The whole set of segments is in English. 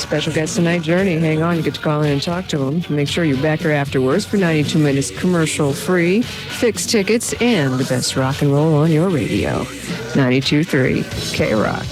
Special guest tonight, Journey. Hang on, you get to call in and talk to him. Make sure you're back here afterwards for 92 minutes commercial-free, fixed tickets, and the best rock and roll on your radio. 92.3 K-Rock.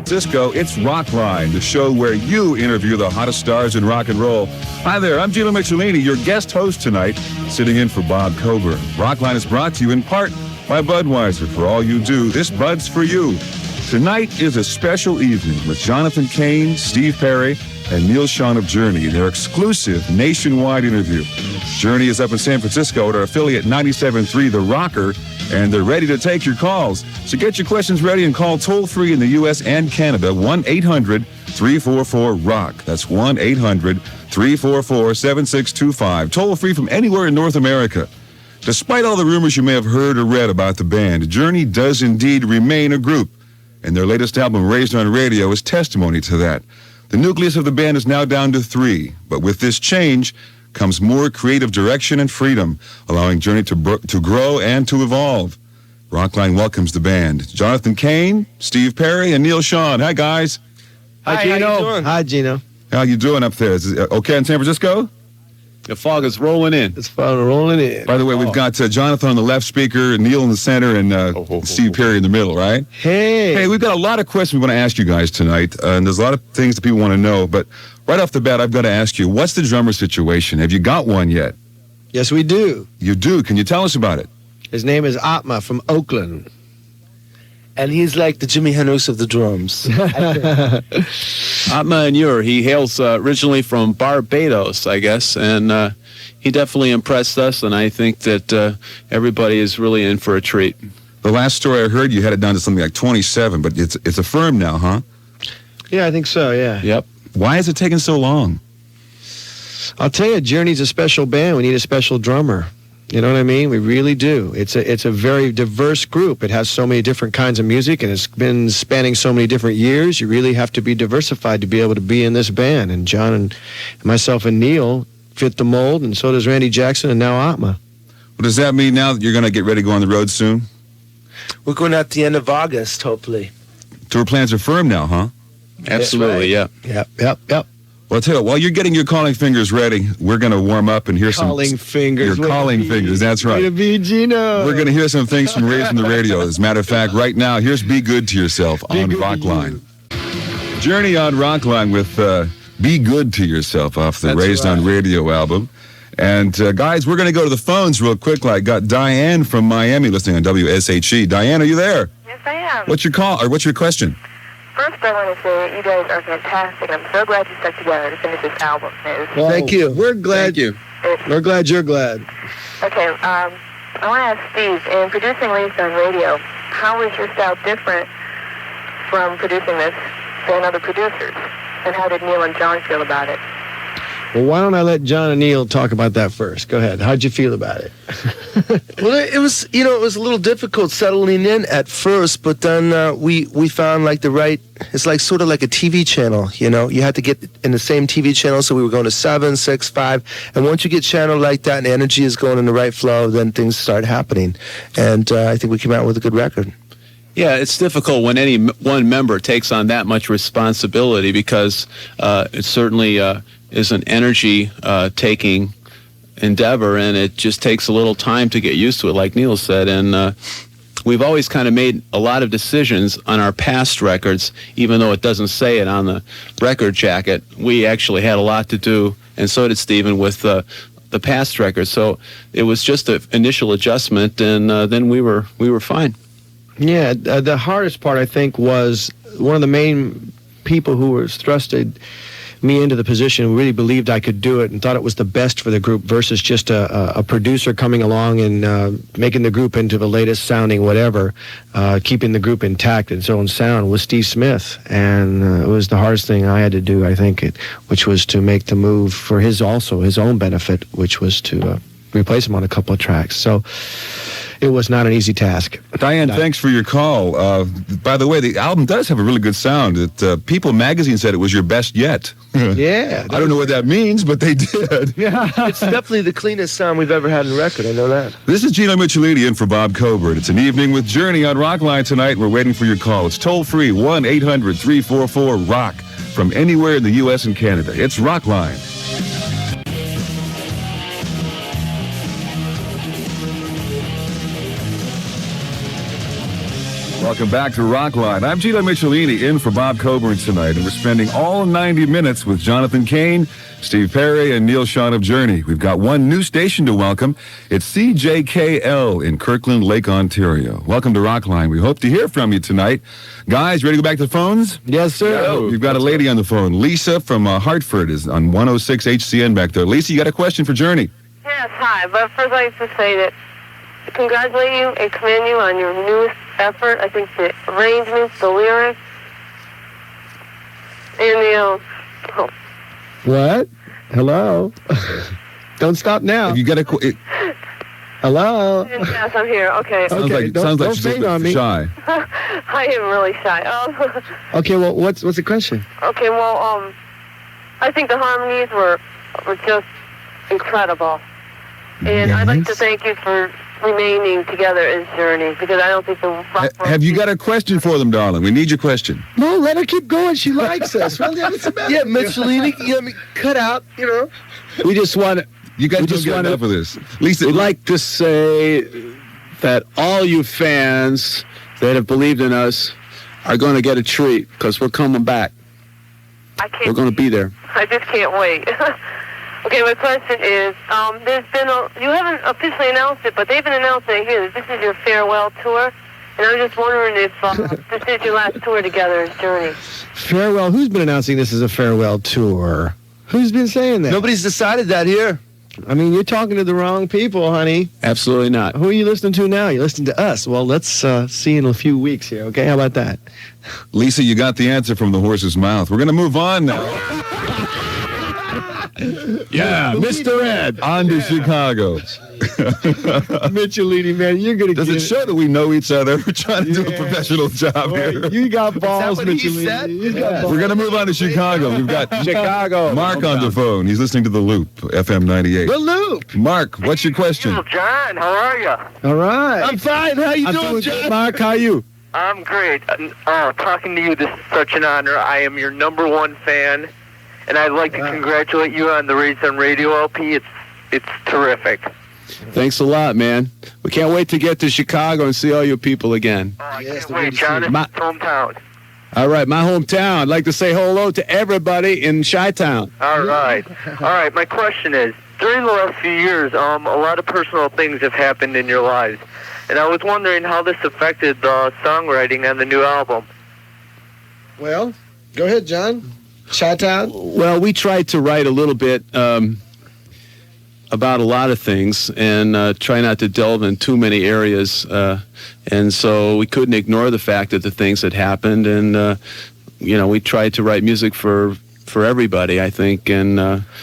Cisco, it's Rockline, the show where you interview the hottest stars in rock and roll. Hi there, I'm Gino Michelini, your guest host tonight, sitting in for Bob Coburn. Rockline is brought to you in part by Budweiser. For all you do, this Bud's for you. Tonight is a special evening with Jonathan Cain, Steve Perry, and Neil Schon of Journey in their exclusive nationwide interview. Journey is up in San Francisco at our affiliate 97.3 The Rocker, and they're ready to take your calls. So get your questions ready and call toll-free in the U.S. and Canada, 1-800-344-ROCK. That's 1-800-344-7625. Toll-free from anywhere in North America. Despite all the rumors you may have heard or read about the band, Journey does indeed remain a group, and their latest album, Raised on Radio, is testimony to that. The nucleus of the band is now down to 3, but with this change comes more creative direction and freedom, allowing Journey to grow and to evolve. Rockline welcomes the band. Jonathan Cain, Steve Perry, and Neil Schon. Hi, guys. Hi, Gino. Hi, Gino. How you doing up there? Is it okay in San Francisco? The fog is rolling in. It's fun rolling in. By the way, we've got Jonathan on the left speaker, Neil in the center, and Steve Perry in the middle, right? Hey, we've got a lot of questions we want to ask you guys tonight, and there's a lot of things that people want to know, but right off the bat, I've got to ask you, what's the drummer situation? Have you got one yet? Yes, we do. You do? Can you tell us about it? His name is Atma from Oakland. And he's like the Jimi Hendrix of the drums. Atma Anur, he hails originally from Barbados, I guess, and he definitely impressed us, and I think that everybody is really in for a treat. The last story I heard, you had it down to something like 27, but it's affirmed now, huh? Yeah, I think so, yeah. Yep. Why is it taking so long? I'll tell you, Journey's a special band. We need a special drummer. You know what I mean? We really do. It's a very diverse group. It has so many different kinds of music, and it's been spanning so many different years. You really have to be diversified to be able to be in this band. And John and myself and Neil fit the mold, and so does Randy Jackson and now Atma. Well, does that mean now that you're going to get ready to go on the road soon? We're going out the end of August, hopefully. Tour plans are firm now, huh? Absolutely, right. yeah. Yep. Well, I'll tell you, while you're getting your calling fingers ready, we're going to warm up and hear Calling fingers. Your calling fingers, that's right. Way to be, Gino. We're going to hear some things from Raised on the Radio. As a matter of fact, right now, here's Be Good to Yourself on Rockline. Journey on Rockline with Be Good to Yourself off the Raised on Radio album. And guys, we're going to go to the phones real quick. I got Diane from Miami listening on WSHE. Diane, are you there? Yes, I am. What's your call, or what's your question? First, I want to say that you guys are fantastic, and I'm so glad you stuck together to finish this album. Well, thank you. We're glad. Thank you. We're glad you're glad. Okay, I want to ask Steve, in producing Raised on Radio, how is your style different from producing this than other producers? And how did Neil and John feel about it? Well, why don't I let John and Neil talk about that first? Go ahead. How'd you feel about it? Well, it was a little difficult settling in at first, but then we found like it's like sort of like a TV channel, you know. You had to get in the same TV channel, so we were going to 7, 6, 5, and once you get channeled like that and the energy is going in the right flow, then things start happening. And I think we came out with a good record. Yeah, it's difficult when any one member takes on that much responsibility because it certainly is an energy-taking endeavor, and it just takes a little time to get used to it, like Neil said. And we've always kind of made a lot of decisions on our past records, even though it doesn't say it on the record jacket. We actually had a lot to do, and so did Stephen, with the past records. So it was just an initial adjustment, and then we were fine. Yeah, the hardest part, I think, was one of the main people who was thrusted me into the position who really believed I could do it and thought it was the best for the group versus just a producer coming along and making the group into the latest sounding whatever, keeping the group intact its own sound, was Steve Smith. And it was the hardest thing I had to do, I think, which was to make the move for his own benefit, which was to replace him on a couple of tracks. So it was not an easy task. Diane, thanks for your call. By the way, the album does have a really good sound. People magazine said it was your best yet. Yeah. I don't know what that means, but they did. Yeah. It's definitely the cleanest sound we've ever had in record. I know that. This is Gino Michelini in for Bob Coburn. It's an evening with Journey on Rockline tonight. We're waiting for your call. It's toll-free, 1-800-344-ROCK, from anywhere in the U.S. and Canada. It's Rockline. Welcome back to Rockline. I'm Gino Michelini in for Bob Coburn tonight, and we're spending all 90 minutes with Jonathan Cain, Steve Perry, and Neil Sean of Journey. We've got one new station to welcome. It's CJKL in Kirkland Lake, Ontario. Welcome to Rockline. We hope to hear from you tonight. Guys, ready to go back to the phones? Yes, sir. We've got a lady on the phone. Lisa from Hartford is on 106 HCN back there. Lisa, you got a question for Journey? Yes, hi. But first I have to say that I congratulate you and commend you on your newest effort. I think the arrangements, the lyrics, and the What? Hello? Don't stop now. If you got a Hello? yes, I'm here. Okay. Okay, sounds like don't she's bang a bit on me. shy. I am really shy. Okay, well, what's the question? Okay, well, I think the harmonies were just incredible. And I'd like to thank you for remaining together as Journey, because I don't think the rock Have you got a question for them, darling? We need your question. No, let her keep going. She likes us. Well, what's the matter? Yeah, Michelini, cut out, We just want to... You guys We don't just get wanna- enough of this. Lisa, We'd like to say that all you fans that have believed in us are going to get a treat because we're coming back. I can't. We're going to be there. I just can't wait. Okay, my question is, there's been you haven't officially announced it, but they've been announcing it here that this is your farewell tour, and I'm just wondering if this is your last tour together as Journey. Farewell. Who's been announcing this as a farewell tour? Who's been saying that? Nobody's decided that here. I mean, you're talking to the wrong people, honey. Absolutely not. Who are you listening to now? You're listening to us. Well, let's see in a few weeks here, okay? How about that? Lisa, you got the answer from the horse's mouth. We're going to move on now. Yeah, Mr. Ed. On to Chicago. Michelini, man, you're going to Does get it show that we know each other? We're trying to do a Yeah. professional job here. You got balls, what he Michelini. said? You got balls. We're going to move on to Chicago. We've got Chicago. Mark on the phone. He's listening to The Loop, FM 98. The Loop. Mark, what's your question? John, how are you? All right. I'm fine. How you I'm doing, doing John? good. Mark, how you? I'm great. Talking to you, this is such an honor. I am your #1 fan, and I'd like to congratulate you on the Raised on Radio LP. It's terrific. Thanks a lot, man. We can't wait to get to Chicago and see all you people again. Oh, I Yes, can't wait, John. It's My- hometown. All right, my hometown. I'd like to say hello to everybody in Chi-Town. All right. All right, my question is, during the last few years, a lot of personal things have happened in your lives, and I was wondering how this affected the songwriting on the new album. Well, go ahead, John. Chi-Town. Well, we tried to write a little bit about a lot of things and try not to delve in too many areas. And so we couldn't ignore the fact that the things had happened. And, we tried to write music for everybody, I think. And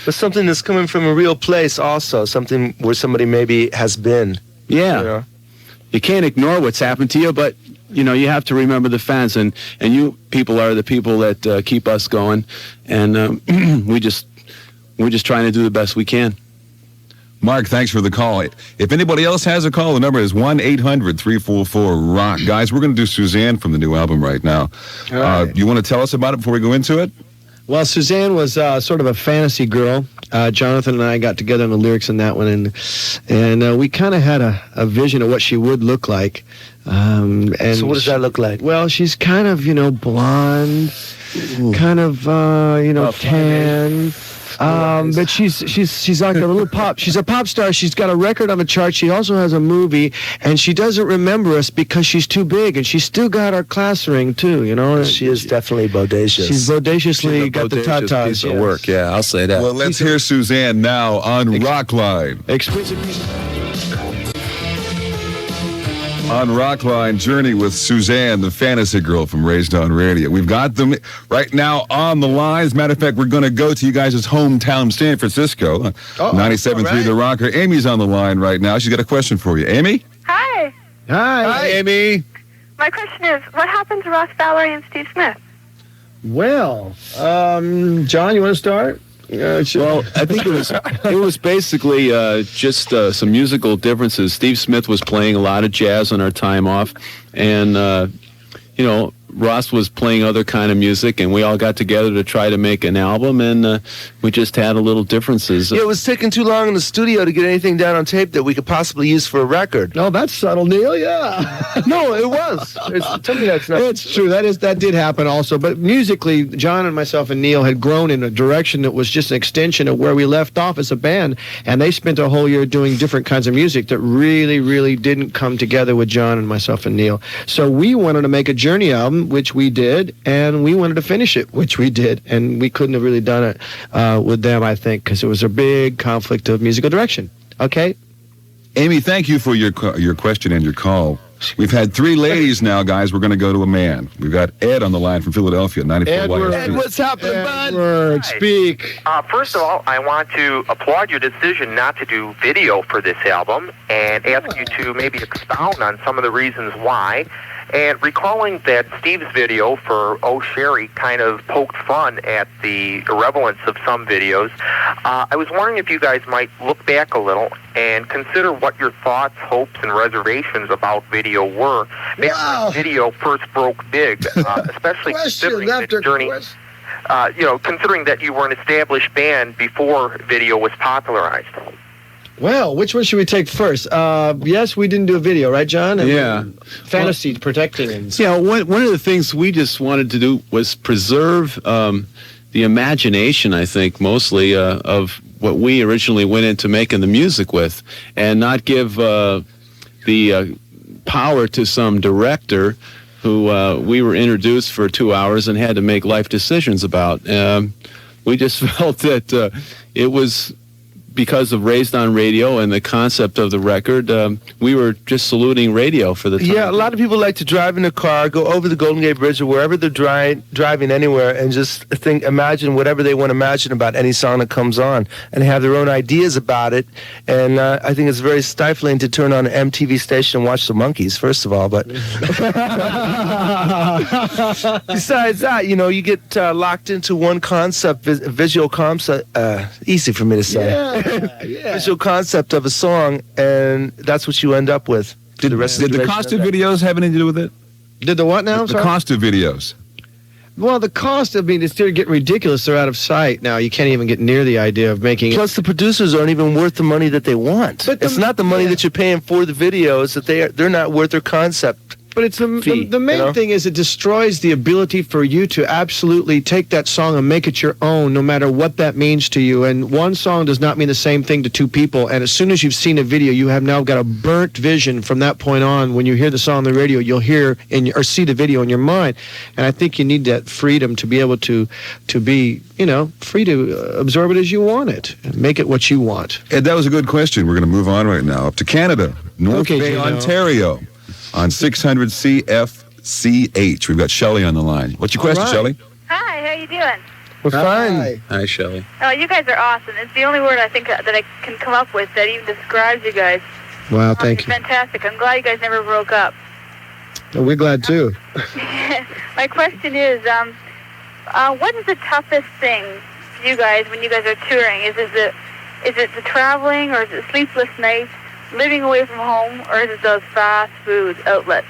But something that's coming from a real place also, something where somebody maybe has been. yeah, You know? you can't ignore what's happened to you, but you have to remember the fans, and you people are the people that keep us going, and we're just trying to do the best we can. Mark, thanks for the call. If anybody else has a call, the number is 1-800-344-ROCK. Guys, we're going to do Suzanne from the new album right now. All right. You want to tell us about it before we go into it? Well, Suzanne was sort of a fantasy girl. Jonathan and I got together on the lyrics in that one, and we kind of had a vision of what she would look like. And So what does that look like? Well, she's kind of, blonde, kind of, tan. But she's like a little pop. She's a pop star. She's got a record on the chart. She also has a movie, and she doesn't remember us because she's too big, and she's still got our class ring too. She is definitely bodacious. She's bodaciously got the Bodacious tatas. piece of work. Yeah, I'll say that. Well, let's hear Suzanne now on Rockline. Exquisite. On Rockline, Journey with Suzanne, the fantasy girl from Raised on Radio. We've got them right now on the line. As a matter of fact, we're going to go to you guys' hometown, San Francisco. 97.3 all right. The Rocker. Amy's on the line right now. She's got a question for you. Amy? Hi. Hi, Amy. My question is, what happened to Ross Valerie and Steve Smith? Well, John, you want to start? Well, I think it was basically just some musical differences. Steve Smith was playing a lot of jazz on our time off, and Ross was playing other kind of music, and we all got together to try to make an album, and we just had a little differences. Yeah, it was taking too long in the studio to get anything down on tape that we could possibly use for a record. No, that's subtle, Neil. Yeah. No, it was. Tell me that's not. It's true. That did happen also. But musically, John and myself and Neil had grown in a direction that was just an extension of where we left off as a band. And they spent a whole year doing different kinds of music that really, really didn't come together with John and myself and Neil. So we wanted to make a Journey album, which we did, and we wanted to finish it, which we did. And we couldn't have really done it with them, I think, because it was a big conflict of musical direction. Okay? Amy, thank you for your question and your call. We've had 3 ladies now, guys. We're going to go to a man. We've got Ed on the line from Philadelphia, 94 Edward. YFC. What's happening, bud? Edward, speak. First of all, I want to applaud your decision not to do video for this album and ask you to maybe expound on some of the reasons why. And recalling that Steve's video for Oh Sherry kind of poked fun at the irrelevance of some videos, I was wondering if you guys might look back a little and consider what your thoughts, hopes, and reservations about video were back when video first broke big, especially considering that Journey. Considering that you were an established band before video was popularized. Well, which one should we take first? Yes, we didn't do a video, right, John? Yeah. Fantasy protecting. And Yeah, one of the things we just wanted to do was preserve the imagination, I think, mostly of what we originally went into making the music with, and not give the power to some director who we were introduced for 2 hours and had to make life decisions about. We just felt that it was because of Raised on Radio and the concept of the record, we were just saluting radio for the time. Yeah, a lot of people like to drive in a car, go over the Golden Gate Bridge or wherever they're driving anywhere, and just imagine whatever they want to imagine about any song that comes on, and have their own ideas about it. And I think it's very stifling to turn on an MTV station and watch the Monkees, first of all. But besides that, you get locked into one concept, visual concept. Easy for me to say. Visual concept of a song, and that's what you end up with. Did the cost of videos have anything to do with it? Did the what now? The cost of videos. Well, the cost, it's still getting ridiculous. They're out of sight now. You can't even get near the idea of making it. Plus, the producers aren't even worth the money that they want. But it's not the money that you're paying for the videos, that they're not worth their concept. But it's the main thing is it destroys the ability for you to absolutely take that song and make it your own, no matter what that means to you. And one song does not mean the same thing to 2 people. And as soon as you've seen a video, you have now got a burnt vision from that point on. When you hear the song on the radio, you'll hear or see the video in your mind. And I think you need that freedom to be able to be, free to absorb it as you want it and make it what you want. Ed, that was a good question. We're going to move on right now up to Canada, North Bay, Ontario. On 600 CFCH. We've got Shelley on the line. What's your question, Shelley? Hi, how you doing? We're fine. Hi, Shelley. Oh, you guys are awesome. It's the only word I think that I can come up with that even describes you guys. Wow, thank you. Fantastic. I'm glad you guys never broke up. Well, we're glad too. My question is, what is the toughest thing for you guys when you guys are touring? Is it the traveling, or is it sleepless nights, living away from home, or is it those fast food outlets?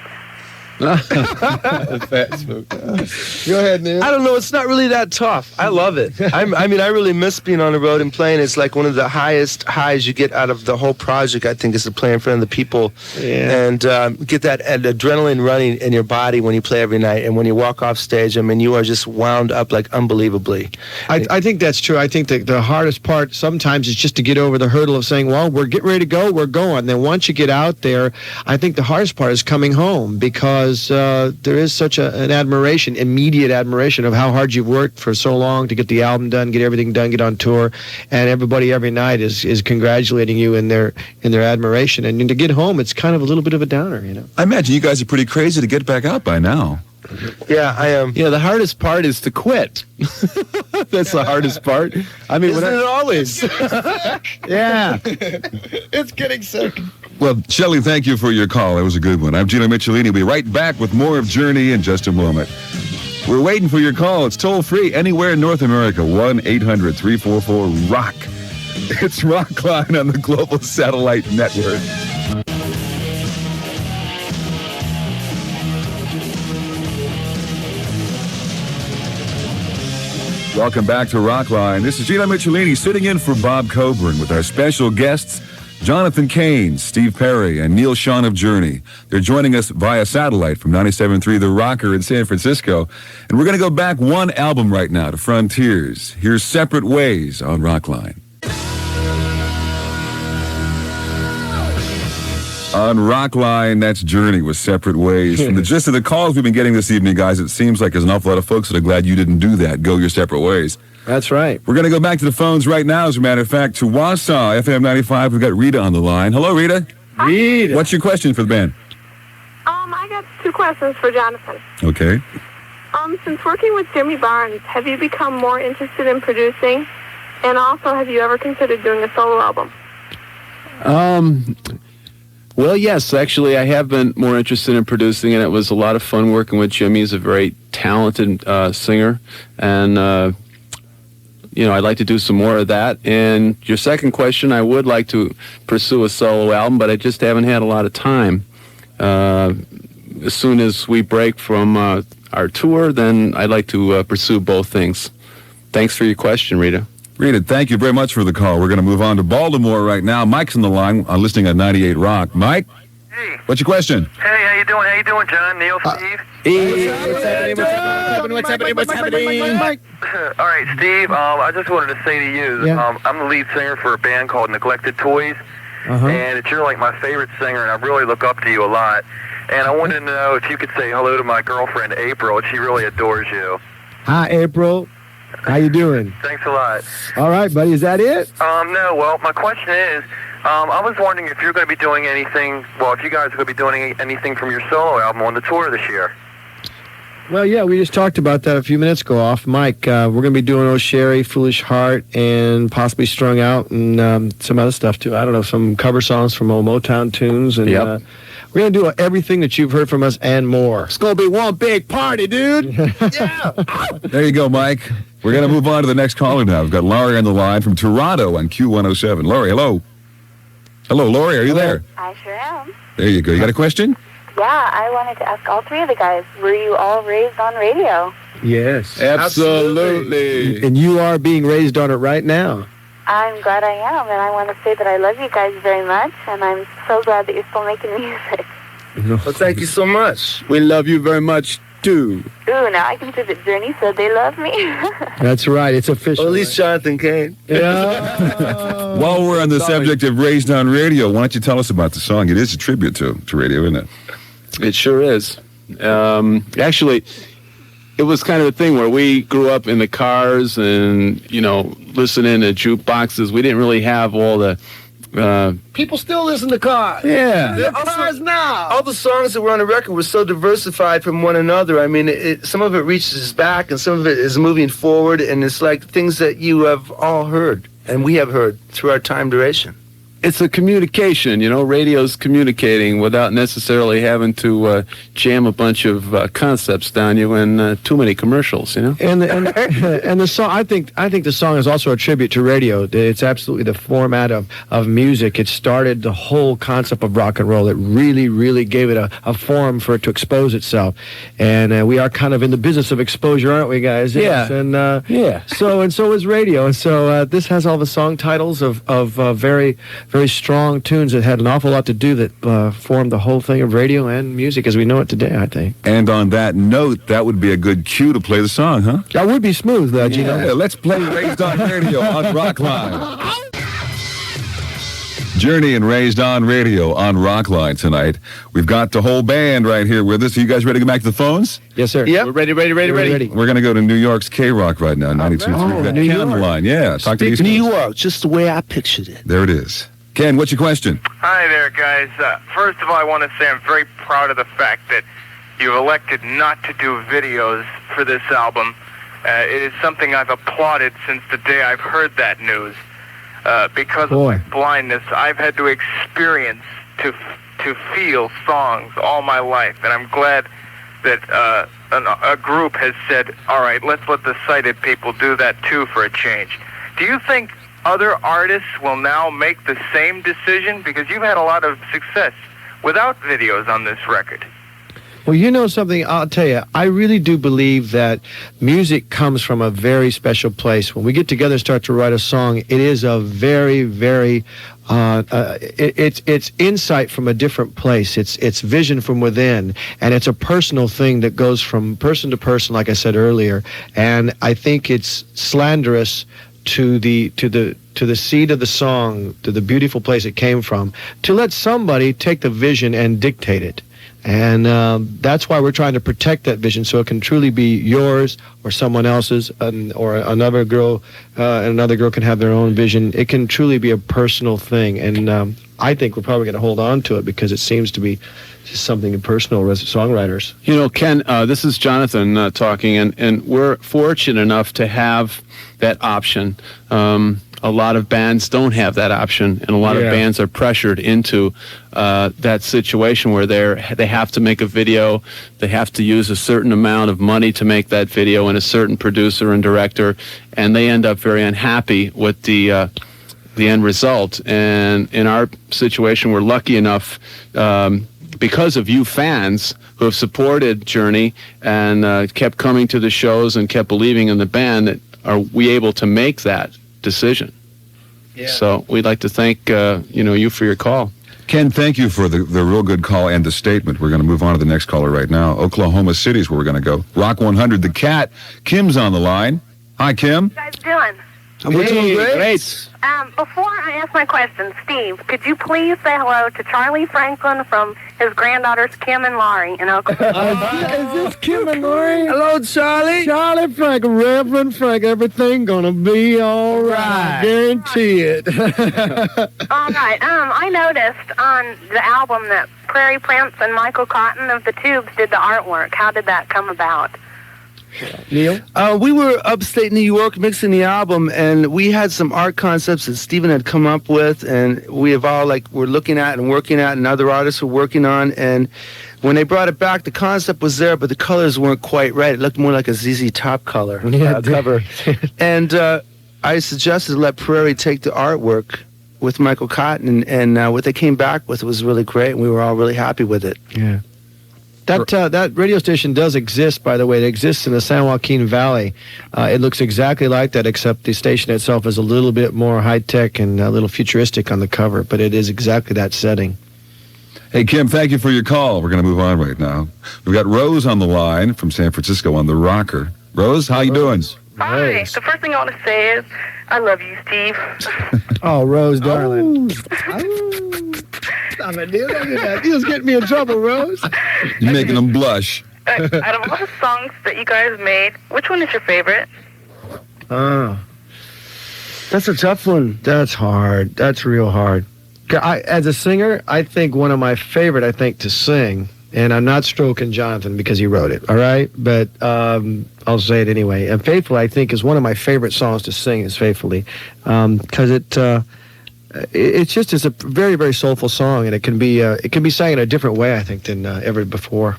Fast food. Go ahead, Neil. I don't know. It's not really that tough. I love it. I really miss being on the road and playing. It's like one of the highest highs you get out of the whole project, I think, is to play in front of the people and get that adrenaline running in your body when you play every night. And when you walk off stage, you are just wound up like unbelievably. I think that's true. I think that the hardest part sometimes is just to get over the hurdle of saying, well, we're getting ready to go, we're going. Then once you get out there, I think the hardest part is coming home, because there is such an admiration, immediate admiration of how hard you've worked for so long to get the album done, get everything done, get on tour, and everybody every night is congratulating you in their admiration. And to get home, it's kind of a little bit of a downer, I imagine you guys are pretty crazy to get back out by now. Yeah, I am. Yeah, the hardest part is to quit. That's the hardest part. I mean, Isn't it always? yeah. It's getting sick. Well, Shelley, thank you for your call. That was a good one. I'm Gino Michelini. We'll be right back with more of Journey in just a moment. We're waiting for your call. It's toll-free anywhere in North America. 1-800-344-ROCK. It's Rockline on the Global Satellite Network. Welcome back to Rockline. This is Gino Michelini sitting in for Bob Coburn with our special guests, Jonathan Cain, Steve Perry, and Neil Sean of Journey. They're joining us via satellite from 97.3 The Rocker in San Francisco. And we're going to go back one album right now to Frontiers. Here's Separate Ways on Rockline. On Rockline, that's Journey with Separate Ways. From the gist of the calls we've been getting this evening, guys, it seems like there's an awful lot of folks that are glad you didn't do that. Go your separate ways. That's right. We're going to go back to the phones right now, as a matter of fact, to Wausau, FM 95. We've got Rita on the line. Hello, Rita. Rita. What's your question for the band? I got 2 questions for Jonathan. Okay. Since working with Jimmy Barnes, have you become more interested in producing? And also, have you ever considered doing a solo album? Well, yes, actually, I have been more interested in producing, and it was a lot of fun working with Jimmy. He's a very talented singer, and, I'd like to do some more of that. And your second question, I would like to pursue a solo album, but I just haven't had a lot of time. As soon as we break from our tour, then I'd like to pursue both things. Thanks for your question, Rita. Rita, thank you very much for the call. We're going to move on to Baltimore right now. Mike's on the line, listening at 98 Rock. Mike? Hey. What's your question? Hey, how you doing? How you doing, John? Neil, Steve? What's happening? Mike? All right, Steve, I just wanted to say to you, Yeah. I'm the lead singer for a band called Neglected Toys, and you're like my favorite singer, and I really look up to you a lot. And I wanted to know if you could say hello to my girlfriend, April. She really adores you. Hi, April. How you doing? Thanks a lot. All right, buddy. Is that it? No, well, my question is, I was wondering if you're going to be doing anything, if you guys are going to be doing anything from your solo album on the tour this year. Well, yeah, we just talked about that a few minutes ago off Mike. We're going to be doing Oh Sherry, Foolish Heart, and possibly Strung Out, and some other stuff, too. I don't know, some cover songs from old Motown tunes. And Yep. we're going to do everything that you've heard from us and more. It's going to be one big party, dude. There you go, Mike. We're going to move on to the next caller now. We've got Laurie on the line from Toronto on Q107. Laurie, hello. Hello, Laurie, are you there? I sure am. There you go. You got a question? Yeah, I wanted to ask all 3 of the guys, were you all raised on radio? Yes. Absolutely. And you are being raised on it right now. I'm glad I am, and I want to say that I love you guys very much, and I'm so glad that you're still making music. Well, thank you so much. We love you very much, too. Ooh, now I can say that Journey said they love me. That's right. It's official. Well, at least Jonathan Cain. Yeah. While we're on the subject of Raised on Radio, why don't you tell us about the song? It is a tribute to radio, isn't it? It sure is. Actually, it was kind of a thing where we grew up in the cars and, listening to jukeboxes. We didn't really have all the... People still listen to cars. Yeah. Cars now. All the songs that were on the record were so diversified from one another. I mean, some of it reaches back and some of it is moving forward, and it's like things that you have all heard and we have heard through our time duration. It's a communication, radio's communicating without necessarily having to jam a bunch of concepts down you and too many commercials, And the song, I think the song is also a tribute to radio. It's absolutely the format of music. It started the whole concept of rock and roll. It really, really gave it a forum for it to expose itself. And we are kind of in the business of exposure, aren't we, guys? Yeah. Yes. And Yeah. So is radio. And so this has all the song titles of very, very strong tunes that had an awful lot to do that formed the whole thing of radio and music as we know it today, I think. And on that note, that would be a good cue to play the song, huh? That would be smooth, Gino. Yeah, let's play Raised on Radio on Rockline. Journey and Raised on Radio on Rockline tonight. We've got the whole band right here with us. Are you guys ready to go back to the phones? Yes, sir. Yep. We're ready. We're going to go to New York's K-Rock right now, 92.3. We've got New Ken on the York. line. Yeah, talk to these New guys. York, just the way I pictured it. There it is. Ken, what's your question? Hi there, guys. First of all, I want to say I'm very proud of the fact that you've elected not to do videos for this album. It is something I've applauded since the day I've heard that news. Because of my blindness, I've had to experience to feel songs all my life, and I'm glad that a group has said, all right, let's let the sighted people do that too for a change. Do you think other artists will now make the same decision? Because you've had a lot of success without videos on this record. Well, you know something, I'll tell you, I really do believe that music comes from a very special place. When we get together and start to write a song, it is a very, very, it's insight from a different place. It's vision from within, and it's a personal thing that goes from person to person, like I said earlier. And I think it's slanderous to the seed of the song, to the beautiful place it came from, to let somebody take the vision and dictate it. And that's why we're trying to protect that vision, so it can truly be yours or someone else's, or another girl can have their own vision. It can truly be a personal thing, and I think we're probably going to hold on to it because it seems to be just something personal as songwriters. You know, Ken, this is Jonathan talking, and we're fortunate enough to have that option. A lot of bands don't have that option, and a lot of bands are pressured into that situation where they have to make a video, they have to use a certain amount of money to make that video, and a certain producer and director, and they end up very unhappy with the end result. And in our situation, we're lucky enough, because of you fans who have supported Journey and kept coming to the shows and kept believing in the band, that are we able to make that decision. Yeah. So we'd like to thank you for your call. Ken, thank you for the real good call and the statement. We're going to move on to the next caller right now. Oklahoma City is where we're going to go. Rock 100, the Cat. Kim's on the line. Hi, Kim. How you guys doing? We're doing great. Before I ask my question, Steve, could you please say hello to Charlie Franklin from his granddaughters Kim and Laurie in Oklahoma? Is this Kim and Laurie? Hello, Charlie. Charlie Frank, Reverend Frank, everything gonna be all right. Guarantee it. All right. I noticed on the album that Prairie Prince and Michael Cotton of the Tubes did the artwork. How did that come about? Neil? We were upstate New York mixing the album, and we had some art concepts that Stephen had come up with, and we have all were looking at and working at, and other artists were working on. And when they brought it back, the concept was there, but the colors weren't quite right. It looked more like a ZZ Top color cover. And I suggested to let Prairie take the artwork with Michael Cotton, and what they came back with was really great, and we were all really happy with it. Yeah. That radio station does exist, by the way. It exists in the San Joaquin Valley. It looks exactly like that, except the station itself is a little bit more high-tech and a little futuristic on the cover, but it is exactly that setting. Hey, Kim, thank you for your call. We're going to move on right now. We've got Rose on the line from San Francisco on the Rocker. Rose, how you doing? Hi. The first thing I want to say is, I love you, Steve. Oh, Rose, darling. Stop it, dude. Don't do that. You just get me in trouble, Rose. You're making them blush. Out of all the songs that you guys made, which one is your favorite? Oh. That's a tough one. That's hard. That's real hard. As a singer, I think one of my favorite, to sing, and I'm not stroking Jonathan because he wrote it, all right? But I'll say it anyway. And Faithfully, I think, is one of my favorite songs to sing, is Faithfully. Because it's a very, very soulful song, and it can be sang in a different way, I think, than ever before.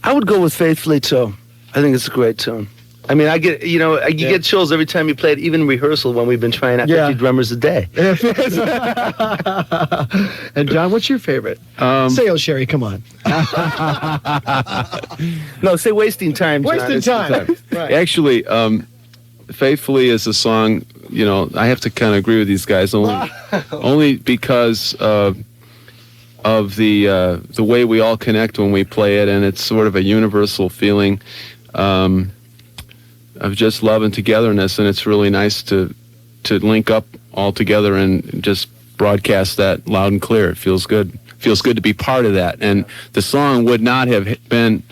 I would go with Faithfully, too. I think it's a great tune. I mean, you get chills every time you play it, even in rehearsal when we've been trying out 50 drummers a day. And John, what's your favorite? Say Oh Sherry, come on. No, say Wasting Time, John. Wasting Time. Right. Actually, Faithfully is a song, I have to kind of agree with these guys, only because of the way we all connect when we play it, and it's sort of a universal feeling of just love and togetherness, and it's really nice to link up all together and just broadcast that loud and clear. It feels good. Feels good to be part of that. And the song would not have been,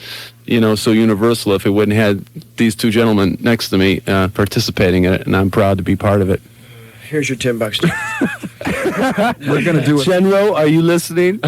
so universal if it wouldn't have had these two gentlemen next to me participating in it, and I'm proud to be part of it. Here's your $10. We're going to do it. General, are you listening?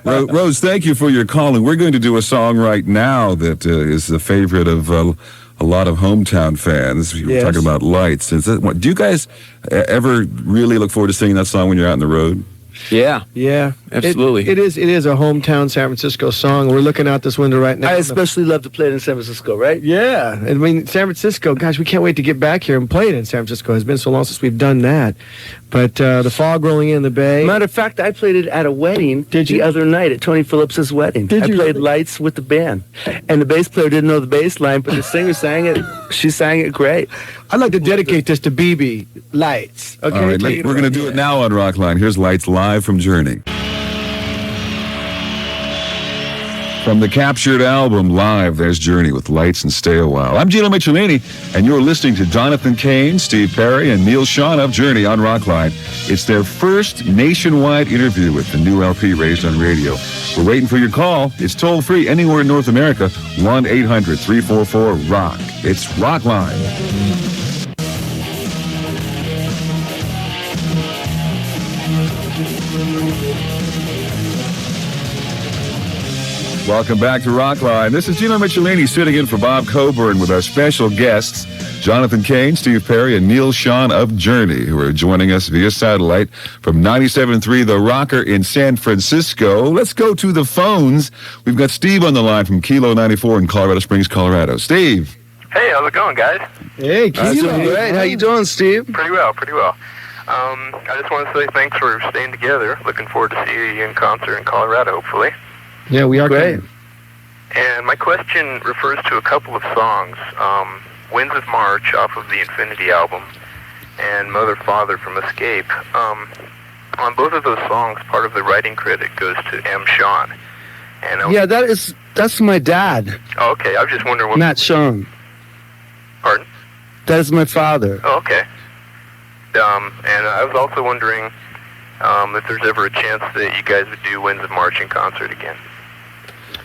Rose, thank you for your call, and we're going to do a song right now that is the favorite of a lot of hometown fans. We were talking about Lights. Do you guys ever really look forward to singing that song when you're out on the road? Yeah. Yeah, absolutely. It is a hometown San Francisco song. We're looking out this window right now. I especially love to play it in San Francisco, right? Yeah, I mean, San Francisco, gosh, we can't wait to get back here and play it in San Francisco. It's been so long since we've done that. But the fog rolling in the bay. Matter of fact, I played it at a wedding the other night at Tony Phillips's wedding. I played Lights with the band. And the bass player didn't know the bass line, but the singer sang it. She sang it great. I'd like to dedicate this to BB. Lights. Okay, All right, we're going to do it now on Rockline. Here's Lights live from Journey. From the captured album Live, there's Journey with Lights and Stay a While. I'm Gino Michelini, and you're listening to Jonathan Cain, Steve Perry, and Neil Sean of Journey on Rockline. It's their first nationwide interview with the new LP Raised on Radio. We're waiting for your call. It's toll-free anywhere in North America, 1-800-344-ROCK. It's Rockline. Welcome back to Rockline. This is Gino Michelini sitting in for Bob Coburn with our special guests, Jonathan Cain, Steve Perry, and Neil Sean of Journey, who are joining us via satellite from 97.3 The Rocker in San Francisco. Let's go to the phones. We've got Steve on the line from Kilo 94 in Colorado Springs, Colorado. Steve. Hey, how's it going, guys? Hey, Kilo. Great. How you doing, Steve? Pretty well, pretty well. I just want to say thanks for staying together. Looking forward to seeing you in concert in Colorado, hopefully. Yeah, we are great. And my question refers to a couple of songs, Winds of March off of the Infinity album and Mother Father from Escape. On both of those songs, part of the writing credit goes to M. Sean. And yeah, that's my dad. Oh, okay. I was just wondering what... Not Sean. Pardon? That is my father. Oh, okay. And I was also wondering if there's ever a chance that you guys would do Winds of March in concert again.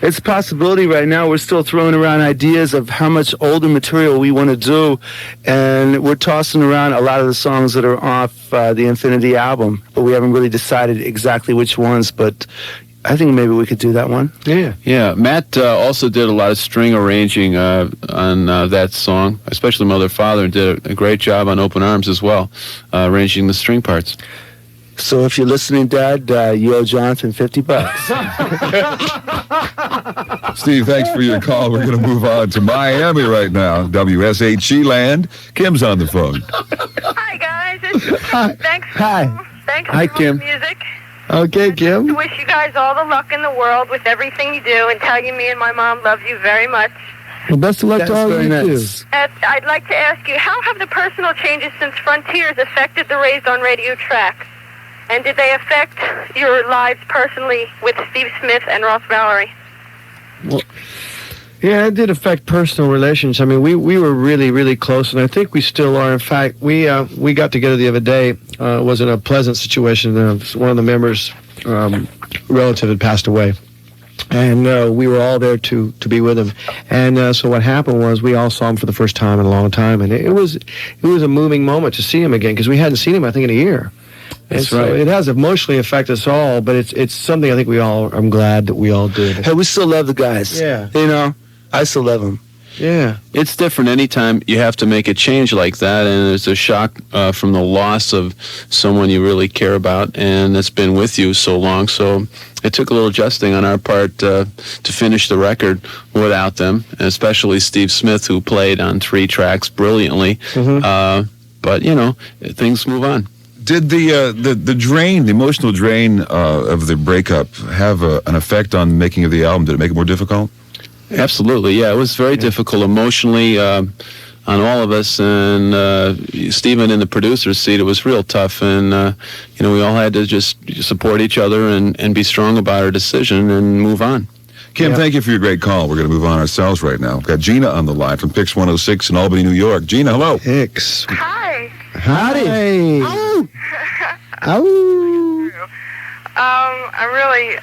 It's a possibility right now. We're still throwing around ideas of how much older material we want to do, and we're tossing around a lot of the songs that are off the Infinity album, but we haven't really decided exactly which ones, but I think maybe we could do that one. Yeah. Matt also did a lot of string arranging on that song, especially Mother Father, and did a great job on Open Arms as well, arranging the string parts. So if you're listening, Dad, you owe Jonathan $50. Steve, thanks for your call. We're going to move on to Miami right now. WSHE land. Kim's on the phone. Hi, guys. Thanks Hi, for Kim. the music. Okay, Kim. I wish you guys all the luck in the world with everything you do, and tell you me and my mom love you very much. Well, best of luck to all of you, too. I'd like to ask you, how have the personal changes since Frontiers affected the Raised on Radio tracks? And did they affect your lives personally with Steve Smith and Ross Valerie? Well, yeah, it did affect personal relations. I mean, we were really, really close, and I think we still are. In fact, we got together the other day. It wasn't a pleasant situation. One of the members' relative had passed away, and we were all there to be with him. And so what happened was we all saw him for the first time in a long time, and it was a moving moment to see him again, because we hadn't seen him, I think, in a year. That's right. So it has emotionally affected us all, but it's something I think I'm glad that we all did. Hey, we still love the guys. Yeah. You know, I still love them. Yeah. It's different anytime you have to make a change like that, and there's a shock from the loss of someone you really care about and that's been with you so long. So it took a little adjusting on our part to finish the record without them, and especially Steve Smith, who played on 3 tracks brilliantly. Mm-hmm. But, you know, things move on. Did the drain, the emotional drain of the breakup have an effect on making of the album? Did it make it more difficult? Absolutely, yeah. It was very difficult emotionally on all of us, and Stephen in the producer's seat, it was real tough, and we all had to just support each other and be strong about our decision and move on. Kim, thank you for your great call. We're going to move on ourselves right now. We've got Gina on the line from Pix 106 in Albany, New York. Gina, hello. Pix. Hi. Howdy. Hey. Oh. I really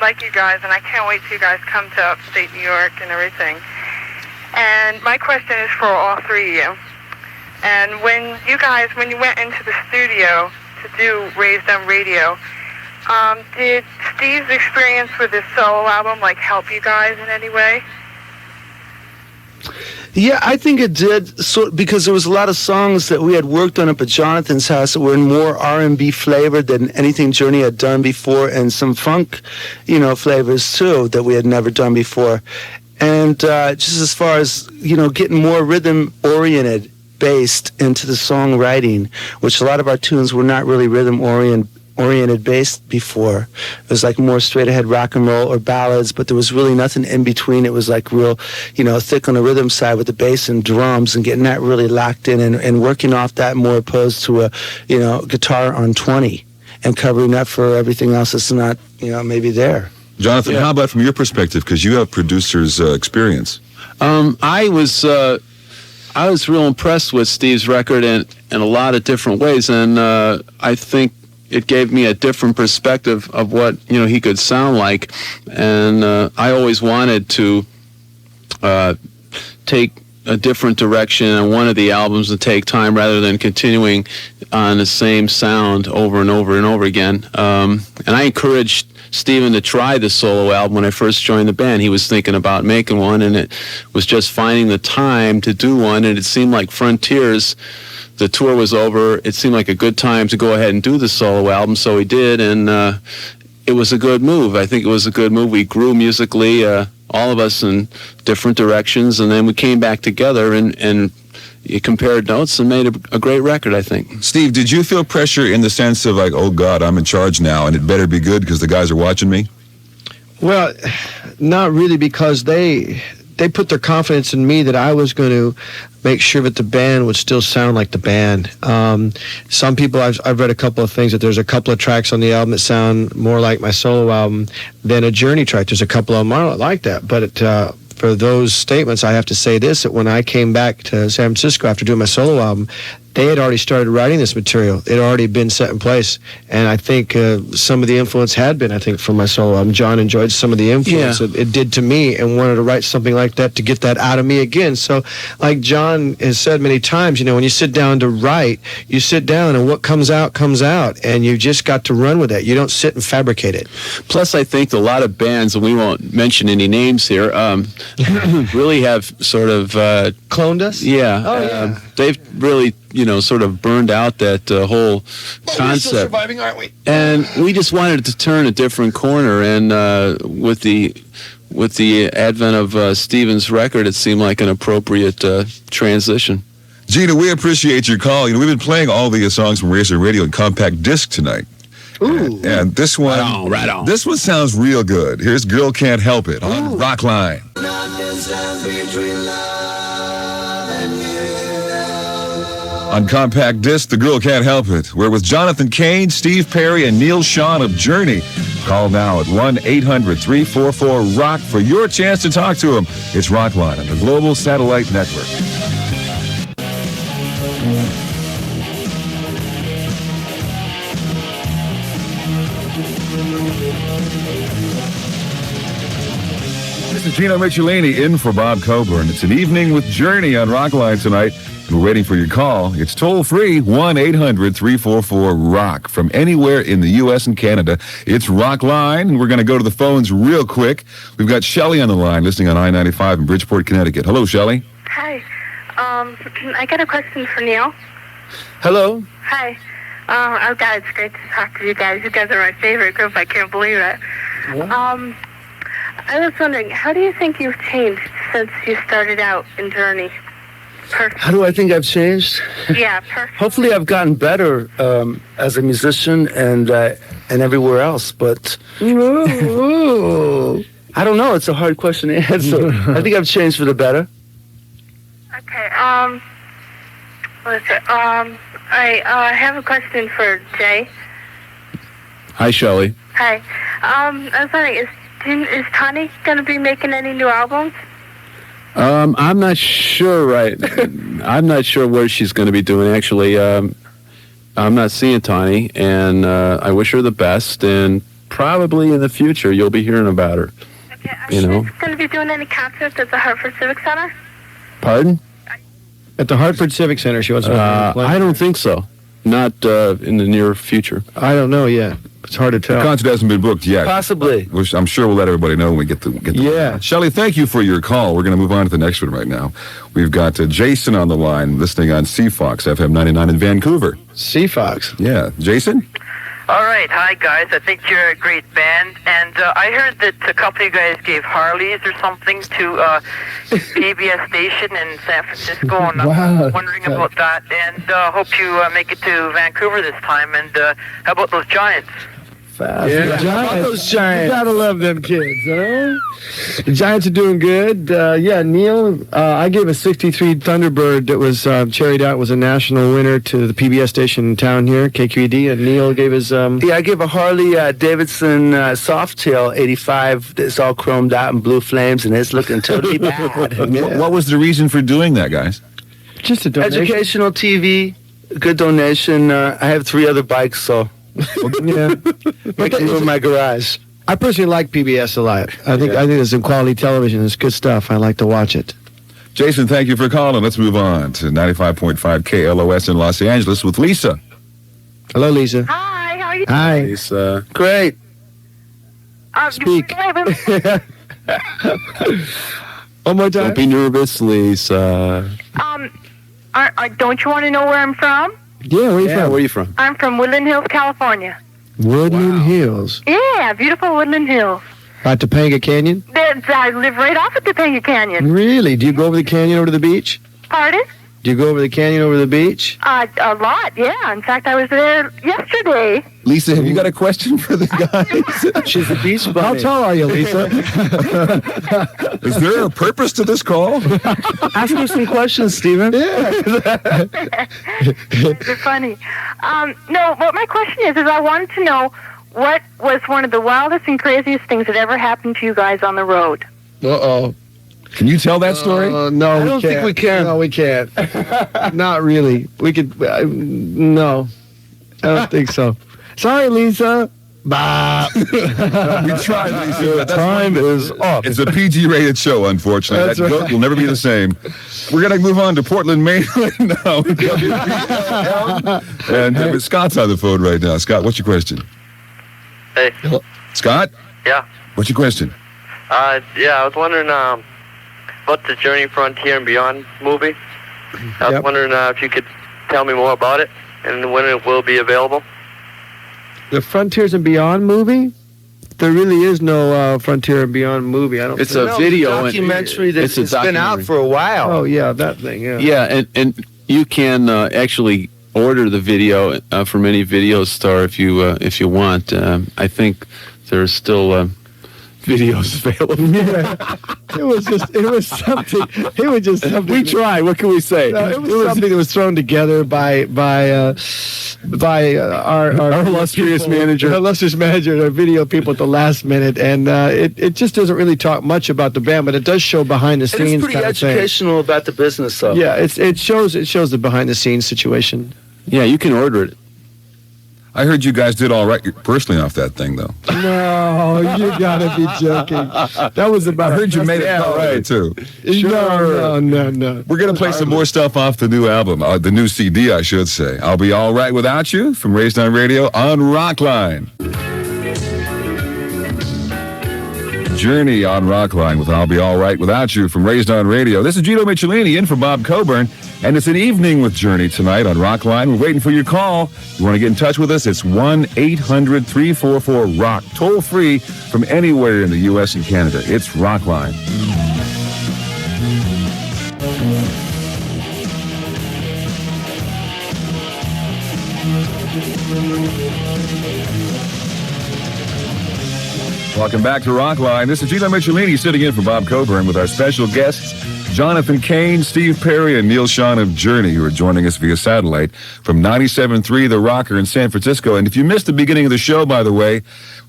like you guys, and I can't wait till you guys come to upstate New York and everything. And my question is for all 3 of you. And when you went into the studio to do Raised on Radio. Did Steve's experience with his solo album help you guys in any way? Yeah, I think it did. So because there was a lot of songs that we had worked on up at Jonathan's house that were in more R&B flavor than anything Journey had done before, and some funk, flavors too that we had never done before. And just as far as getting more rhythm oriented based into the songwriting, which a lot of our tunes were not really rhythm oriented based before. It was more straight ahead rock and roll or ballads, but there was really nothing in between. It was real, thick on the rhythm side with the bass and drums, and getting that really locked in and working off that more opposed to a, guitar on 20 and covering up for everything else that's not, maybe there. Jonathan, how about from your perspective, because you have producer's experience? I was real impressed with Steve's record in a lot of different ways, and I think it gave me a different perspective of what he could sound like, and I always wanted to take a different direction on one of the albums and take time rather than continuing on the same sound over and over and over again. And I encouraged Steven to try the solo album when I first joined the band. He was thinking about making one, and it was just finding the time to do one, and it seemed like Frontiers, the tour was over, it seemed like a good time to go ahead and do the solo album, so we did, and it was a good move. I think it was a good move. We grew musically, all of us in different directions, and then we came back together and you compared notes and made a great record, I think. Steve, did you feel pressure in the sense of oh God, I'm in charge now and it better be good because the guys are watching me? Well, not really, because they put their confidence in me that I was going to make sure that the band would still sound like the band. Some people, I've read a couple of things, that there's a couple of tracks on the album that sound more like my solo album than a Journey track. There's a couple of them I don't like that, but for those statements, I have to say this, that when I came back to San Francisco after doing my solo album, they had already started writing this material. It had already been set in place. And I think some of the influence had been, from my solo album. John enjoyed some of the influence it did to me and wanted to write something like that to get that out of me again. So like John has said many times, when you sit down to write, you sit down and what comes out, and you just got to run with it. You don't sit and fabricate it. Plus, I think a lot of bands, and we won't mention any names here, really have sort of... cloned us? Yeah. Oh, yeah. They've really... sort of burned out that whole concept. We're still surviving, aren't we? And we just wanted to turn a different corner, and with the advent of Steven's record, it seemed like an appropriate transition. Gina, we appreciate your call. We've been playing all the songs from Racer Radio and Compact Disc tonight. Ooh. And this one, right on. This one sounds real good. Here's Girl Can't Help It on Rockline. On Compact Disc, The Girl Can't Help It. We're with Jonathan Cain, Steve Perry, and Neil Sean of Journey. Call now at 1-800-344-ROCK for your chance to talk to him. It's Rockline on the Global Satellite Network. This is Gino Michelini in for Bob Coburn. It's an evening with Journey on Rockline tonight. We're waiting for your call. It's toll-free, 1-800-344-ROCK. From anywhere in the U.S. and Canada, it's Rockline, and we're going to go to the phones real quick. We've got Shelley on the line, listening on I-95 in Bridgeport, Connecticut. Hello, Shelley. Hi. I got a question for Neil. Hello. Hi. Oh, God, it's great to talk to you guys. You guys are my favorite group. I can't believe it. What? I was wondering, how do you think you've changed since you started out in Journey? How do I think I've changed? Yeah, perfect. Hopefully I've gotten better as a musician and everywhere else, but I don't know. It's a hard question to answer. I think I've changed for the better. Okay, what is it? I have a question for Jay. Hi, Shelley. Hi. I was wondering, is Tawny going to be making any new albums? I'm not sure, I'm not sure what she's going to be doing, actually. I'm not seeing Tawny, and I wish her the best, and probably in the future you'll be hearing about her. Okay, are you going to be doing any concerts at the Hartford Civic Center? Pardon? At the Hartford Civic Center, she wants to play. I don't think so. not in the near future. I don't know yet. It's hard to The tell. concert hasn't been booked yet. Possibly. Which I'm sure we'll let everybody know when we get the. Yeah. Shelley, thank you for your call. We're going to move on to the next one right now. We've got Jason on the line, listening on CFOX FM 99 in Vancouver. CFOX. Yeah, Jason. All right, hi guys. I think you're a great band, and I heard that a couple of you guys gave Harleys or something to PBS station in San Francisco, and I'm wondering about that. And hope you make it to Vancouver this time. And how about those Giants? Yeah, Giants. Those Giants. You gotta love them kids, huh? The Giants are doing good. Yeah, Neil, I gave a 63 Thunderbird that was cherried out, was a national winner to the PBS station in town here, KQED, and Neil gave his... Yeah, I gave a Harley Davidson Softail 85 that's all chromed out in blue flames, and it's looking totally bad. What was the reason for doing that, guys? Just a donation. Educational TV, good donation. I have 3 other bikes, so... Yeah. I can move my garage. I personally like PBS a lot. I think there's some quality television. It's good stuff. I like to watch it. Jason, thank you for calling. Let's move on to 95.5 KLOS in Los Angeles with Lisa. Hello, Lisa. Hi, how are you doing? Hi. Lisa. Great. Speak. One more time. Don't be nervous, Lisa. Don't you want to know where I'm from? Yeah, where you from? Where are you from? I'm from Woodland Hills, California. Woodland Hills. Yeah, beautiful Woodland Hills. By Topanga Canyon? I live right off of Topanga Canyon. Really? Do you go over the canyon over to the beach? Pardon? Do you go over the canyon over the beach? A lot, yeah. In fact, I was there yesterday. Lisa, have you got a question for the guys? She's a beach bunny. How tall are you, Lisa? Is there a purpose to this call? Ask me some questions, Stephen. They're funny. No, what my question is I wanted to know what was one of the wildest and craziest things that ever happened to you guys on the road? Uh-oh. Can you tell that story? No, I don't think we can. No, we can't. Not really. We could. No, I don't think so. Sorry, Lisa. Bah. We tried, Lisa. Time is up. It's a PG-rated show, unfortunately. That's that right. joke will never be the same. We're going to move on to Portland, Maine now. And Scott's on the phone right now. Scott, what's your question? Hey. Scott? Yeah. What's your question? Yeah, I was wondering about the Journey Frontier and Beyond movie. I was wondering if you could tell me more about it and when it will be available. The Frontiers and Beyond movie? There really is no Frontier and Beyond movie. I don't. It's think. a video. Documentary that's it's a been out documentary. for a while. Oh yeah, that thing. Yeah. Yeah, and you can actually order the video from any video store if you want. I think there's still videos available. Yeah. It was something. It was just something. We tried. What can we say? No, it was something that was thrown together by our illustrious people, manager. our illustrious manager, our video people at the last minute, and it just doesn't really talk much about the band, but it does show behind the scenes. It's pretty kind of thing. educational about the business, though. Yeah, it shows the behind the scenes situation. Yeah, you can order it. I heard you guys did all right personally off that thing, though. No, you gotta be joking. That was about. I heard you made it all right, too. No. We're going to play some more stuff off the new album, the new CD, I should say. I'll Be All Right Without You from Raised on Radio on Rockline. Journey on Rockline with I'll Be All Right Without You from Raised on Radio. This is Gino Michelini in for Bob Coburn, and it's an evening with Journey tonight on Rockline. We're waiting for your call. You want to get in touch with us? It's 1-800-344-ROCK, toll free from anywhere in the U.S. and Canada. It's Rockline. Welcome back to Rockline. This is Gino Michelini sitting in for Bob Coburn with our special guests, Jonathan Kane, Steve Perry, and Neil Sean of Journey, who are joining us via satellite from 97.3 The Rocker in San Francisco. And if you missed the beginning of the show, by the way,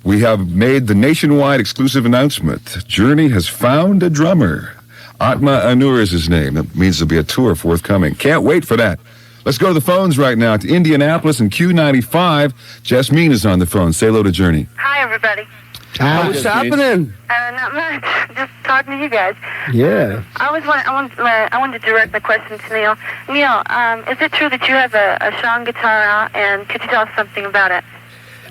we have made the nationwide exclusive announcement. Journey has found a drummer. Atma Anur is his name. That means there'll be a tour forthcoming. Can't wait for that. Let's go to the phones right now to Indianapolis and Q95. Jasmine is on the phone. Say hello to Journey. Hi, everybody. What's happening? Not much. Just talking to you guys. Yeah. I wanted to direct my question to Neil. Neil, is it true that you have a Sean guitar out, and could you tell us something about it?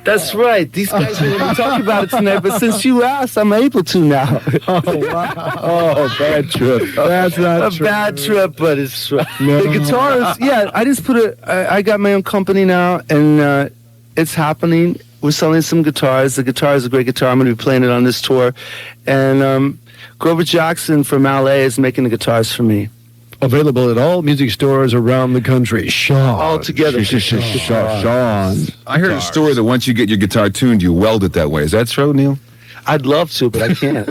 That's right. These guys didn't even talk about it tonight, but since you asked, I'm able to now. Oh, wow. Oh, bad trip. That's not a true. bad trip, but it's true. No. The guitar is, yeah, I just put it, I got my own company now, and it's happening. We're selling some guitars. The guitar is a great guitar. I'm going to be playing it on this tour. And Grover Jackson from LA is making the guitars for me. Available at all music stores around the country. Sean. All together. Sean. I heard a story that once you get your guitar tuned, you weld it that way. Is that true, Neil? I'd love to, but I can't.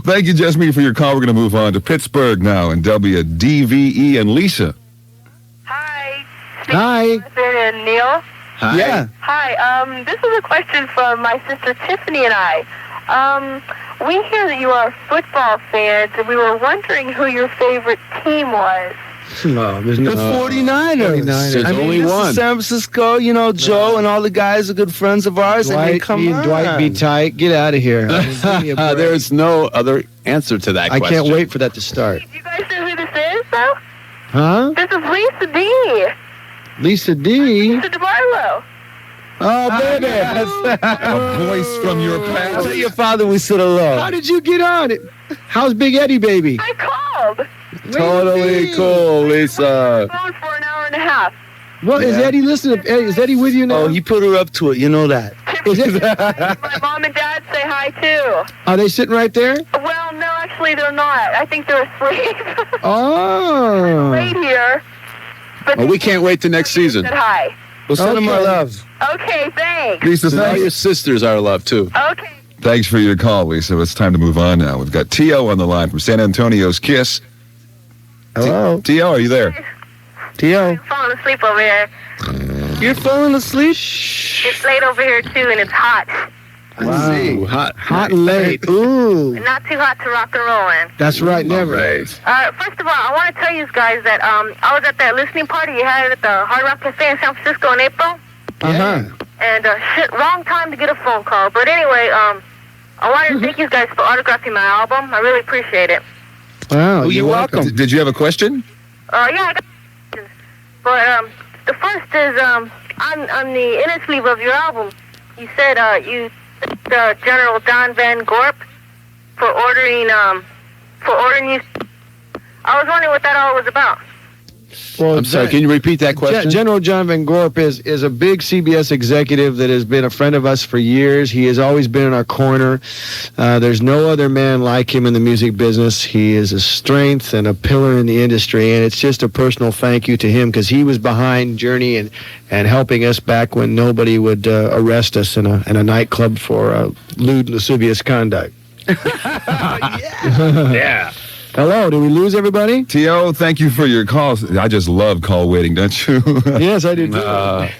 Thank you, Jasmine, for your call. We're going to move on to Pittsburgh now and WDVE and Lisa. Hi. Hi. And Neil. Hi. Yeah. Hi. This is a question from my sister Tiffany and I. We hear that you are football fans, and we were wondering who your favorite team was. No, there's no. The 49ers. There's I mean, only this one. is San Francisco, you know, Joe and all the guys are good friends of ours. I mean, come me on. and Dwight be tight. Get out of here. I mean, give me a break. There's no other answer to that I question. can't wait for that to start. Do you guys know who this is, though? Huh? This is Lisa D. Lisa D. Lisa DeBarlo. Oh, baby. A voice from your past. Tell your father we sit alone. How did you get on it? How's Big Eddie, baby? I called. Totally cool, Lisa. Phone for an hour and a half. What is Eddie listening? Is Eddie with you now? Oh, he put her up to it. You know that. My mom and dad say hi, too. Are they sitting right there? Well, no, actually, they're not. I think they're asleep. Oh. Late here. But Well, we can't wait till next season. said hi. Well, send him our love. Okay, thanks. Lisa, All your thanks. sisters are loved, too. Okay. Thanks for your call, Lisa. It's time to move on now. We've got T.O. on the line from San Antonio's Kiss. Hello. T.O., are you there? T.O. I'm falling asleep over here. You're falling asleep? It's late over here, too, and it's hot. Wow. Hot and late. Ooh. Not too hot to rock and roll in. That's right, never. First of all, I want to tell you guys that I was at that listening party you had at the Hard Rock Cafe in San Francisco in April. Uh-huh. And wrong time to get a phone call. But anyway, I wanted to thank you guys for autographing my album. I really appreciate it. Wow, you're welcome. Did you have a question? Yeah, I got questions. But the first is on the inner sleeve of your album, you said you thanked General Don Van Gorp for ordering you. I was wondering what that all was about. Well, I'm sorry, can you repeat that question? General John Van Gorp is a big CBS executive that has been a friend of us for years. He has always been in our corner. There's no other man like him in the music business. He is a strength and a pillar in the industry, and it's just a personal thank you to him because he was behind Journey and helping us back when nobody would arrest us in a nightclub for lewd and lascivious conduct. Yeah. Hello, did we lose everybody? T.O., thank you for your calls. I just love call waiting, don't you? Yes, I do too.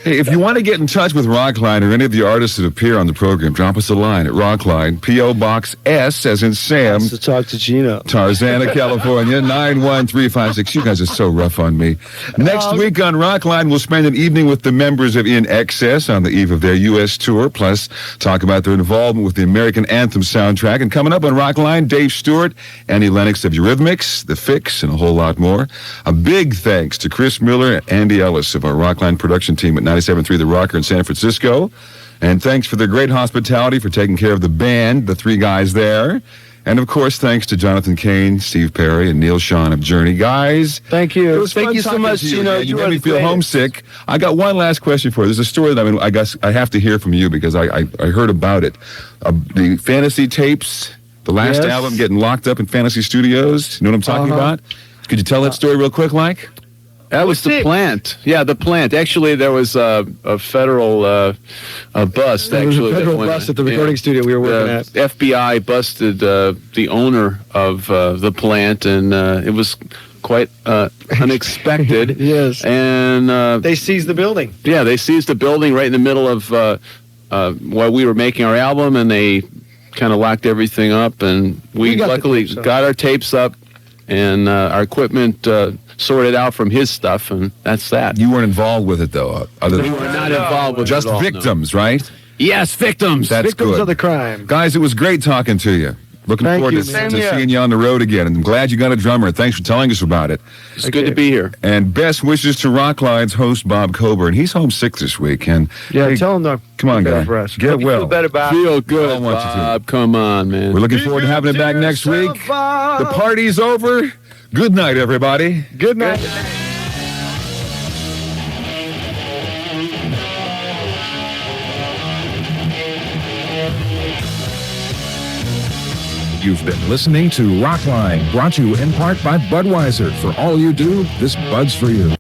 Hey, if you want to get in touch with Rockline or any of the artists that appear on the program, drop us a line at Rockline, P.O. Box S, as in Sam, To talk to Gino. Tarzana, California, 91356. You guys are so rough on me. Next week on Rockline, we'll spend an evening with the members of In Excess on the eve of their U.S. tour, plus talk about their involvement with the American Anthem soundtrack. And coming up on Rockline, Dave Stewart, Annie Lennox of Eurythmics, The Fix, and a whole lot more. A big thanks to Chris Miller and Andy Ellis of our Rockline production team at 97.3 The Rocker in San Francisco. And thanks for their great hospitality for taking care of the band, the three guys there. And, of course, thanks to Jonathan Cain, Steve Perry, and Neil Sean of Journey. Guys, Thank it you. was Thank fun you so talking much, to you Gino. again. You are made me the feel greatest. homesick. I got one last question for you. There's a story that I guess I have to hear from you because I heard about it. The fantasy tapes, the last Yes. album getting locked up in Fantasy Studios. You know what I'm talking about? Could you tell that story real quick, like? That was the plant. Yeah, the plant. Actually, there was a federal a bust. There was a Actually, federal that went- bust at the recording studio we were working at. The FBI busted the owner of the plant, and it was quite unexpected. Yes. And They seized the building. yeah, they seized the building right in the middle of while we were making our album, and they kind of locked everything up. And we got the luckily tapes up. got our tapes up, and our equipment sorted out from his stuff, and that's that. You weren't involved with it, though. Other We than were not involved with just it at all, no. victims, right? Yes, victims. That's Victims good. of the crime. Guys, it was great talking to you. Looking Thank forward you, to man. seeing you on the road again. And I'm glad you got a drummer. Thanks for telling us about it. It's good to be here. And best wishes to Rockline's host, Bob Coburn. He's homesick this week. And Yeah, hey, tell him to come on, better guy. for us. Get Hope you well. feel better, Bob. Feel good, I want you to. Bob. Come on, man. We're looking forward to having him back next week. The party's over. Good night, everybody. Good night. You've been listening to Rockline, brought to you in part by Budweiser. For all you do, this Bud's for you.